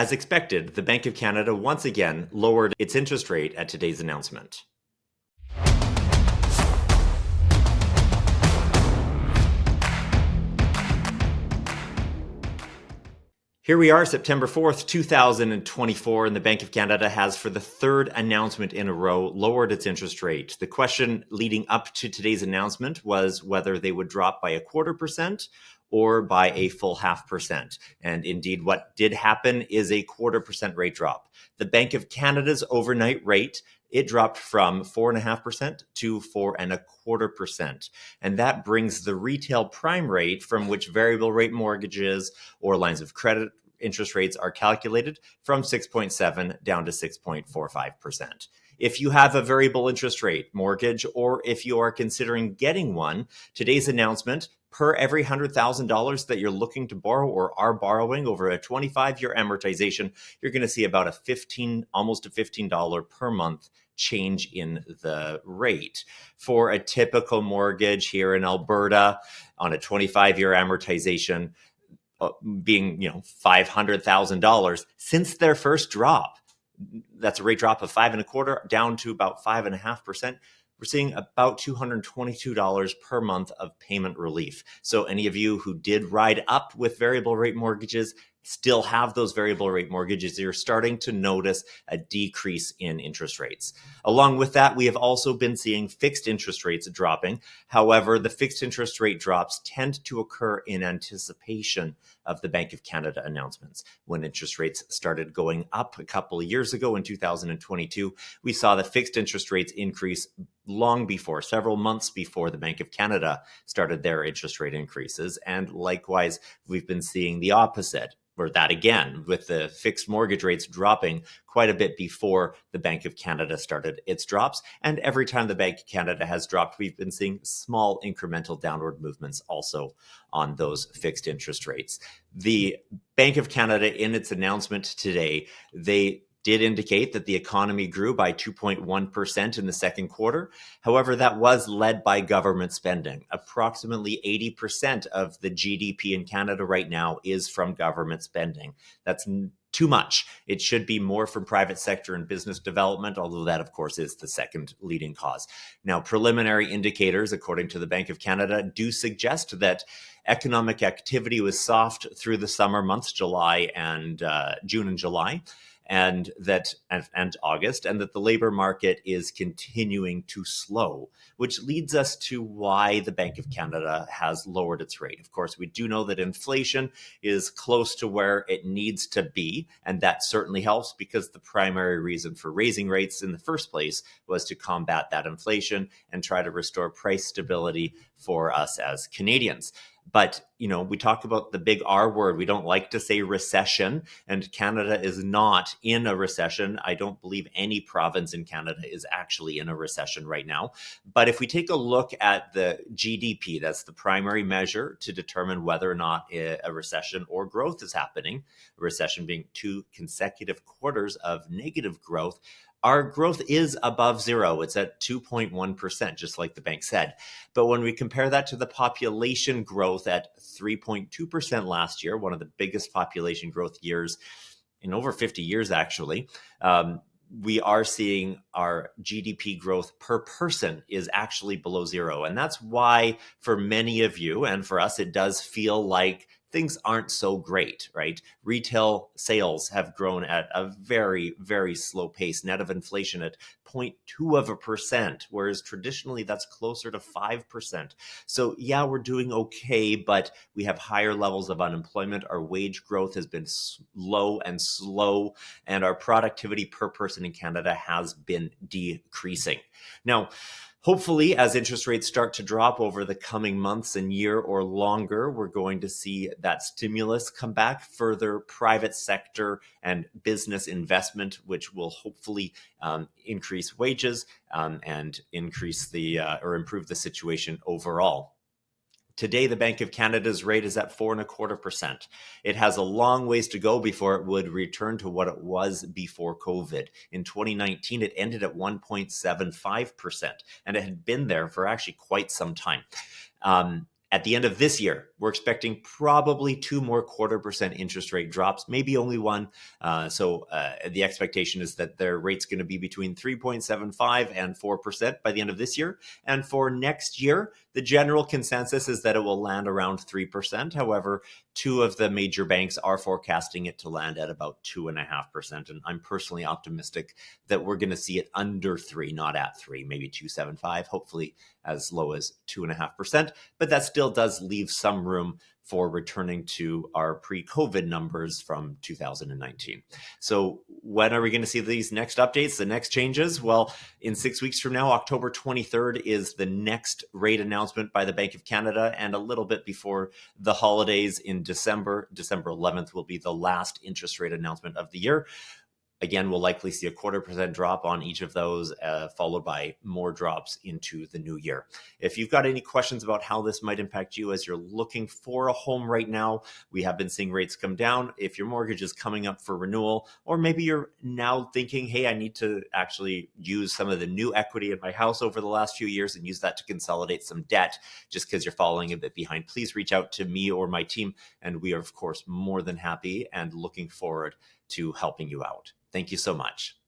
As expected, the Bank of Canada once again lowered its interest rate at today's announcement. Here we are, September 4th, 2024, and the Bank of Canada has, for the third announcement in a row, lowered its interest rate. The question leading up to today's announcement was whether they would drop by 0.25% or by a full 0.5%. And indeed, what did happen is a 0.25% rate drop. The Bank of Canada's overnight rate, it dropped from 4.5% to 4.25%. And that brings the retail prime rate, from which variable rate mortgages or lines of credit interest rates are calculated, from 6.7 down to 6.45%. If you have a variable interest rate mortgage, or if you are considering getting one, today's announcement, per every $100,000 that you're looking to borrow or are borrowing over a 25-year amortization, you're going to see about almost a $15 per month change in the rate. For a typical mortgage here in Alberta on a 25-year amortization, being $500,000 since their first drop, that's a rate drop of 5.25 down to about 5.5%. We're seeing about $222 per month of payment relief. So any of you who did ride up with variable rate mortgages still have those variable rate mortgages, you're starting to notice a decrease in interest rates. Along with that, we have also been seeing fixed interest rates dropping. However, the fixed interest rate drops tend to occur in anticipation of the Bank of Canada announcements. When interest rates started going up a couple of years ago in 2022, we saw the fixed interest rates increase long before, several months before the Bank of Canada started their interest rate increases. And likewise, we've been seeing the opposite, or that again, with the fixed mortgage rates dropping quite a bit before the Bank of Canada started its drops. And every time the Bank of Canada has dropped, we've been seeing small incremental downward movements also on those fixed interest rates. The Bank of Canada, in its announcement today, they did indicate that the economy grew by 2.1% in the second quarter. However, that was led by government spending. Approximately 80% of the GDP in Canada right now is from government spending. That's too much. It should be more from private sector and business development, although that, of course, is the second leading cause. Now, preliminary indicators, according to the Bank of Canada, do suggest that economic activity was soft through the summer months, July and June and July, and August, and that the labor market is continuing to slow, which leads us to why the Bank of Canada has lowered its rate. Of course, we do know that inflation is close to where it needs to be, and that certainly helps, because the primary reason for raising rates in the first place was to combat that inflation and try to restore price stability for us as Canadians. But, we talk about the big R word. We don't like to say recession, and Canada is not in a recession. I don't believe any province in Canada is actually in a recession right now. But if we take a look at the GDP, that's the primary measure to determine whether or not a recession or growth is happening, a recession being 2 consecutive quarters of negative growth, our growth is above zero. It's at 2.1%, just like the bank said. But when we compare that to the population growth at 3.2% last year, one of the biggest population growth years in over 50 years, actually, we are seeing our GDP growth per person is actually below zero. And that's why, for many of you and for us, it does feel like things aren't so great, right? Retail sales have grown at a very, very slow pace, net of inflation at 0.2%, whereas traditionally that's closer to 5%. So yeah, we're doing okay, but we have higher levels of unemployment. Our wage growth has been low and slow, and our productivity per person in Canada has been decreasing. Now, hopefully, as interest rates start to drop over the coming months and year or longer, we're going to see that stimulus come back, further private sector and business investment, which will hopefully increase wages and increase or improve the situation overall. Today, the Bank of Canada's rate is at 4.25%. It has a long ways to go before it would return to what it was before COVID. In 2019, it ended at 1.75%, and it had been there for actually quite some time. At the end of this year, we're expecting probably 2 more 0.25% interest rate drops, maybe only one. So the expectation is that their rate's going to be between 3.75 and 4% by the end of this year. And for next year, the general consensus is that it will land around 3%. However, two of the major banks are forecasting it to land at about 2.5%. And I'm personally optimistic that we're going to see it under 3, not at 3, maybe 2.75, hopefully as low as 2.5%. But that still does leave some room for returning to our pre-COVID numbers from 2019. So when are we going to see these next updates, the next changes? Well, in 6 weeks from now, October 23rd is the next rate announcement by the Bank of Canada, and a little bit before the holidays in December 11th will be the last interest rate announcement of the year. Again, we'll likely see a 0.25% drop on each of those, followed by more drops into the new year. If you've got any questions about how this might impact you as you're looking for a home right now, we have been seeing rates come down. If your mortgage is coming up for renewal, or maybe you're now thinking, hey, I need to actually use some of the new equity in my house over the last few years and use that to consolidate some debt just because you're falling a bit behind, please reach out to me or my team. And we are, of course, more than happy and looking forward to helping you out. Thank you so much.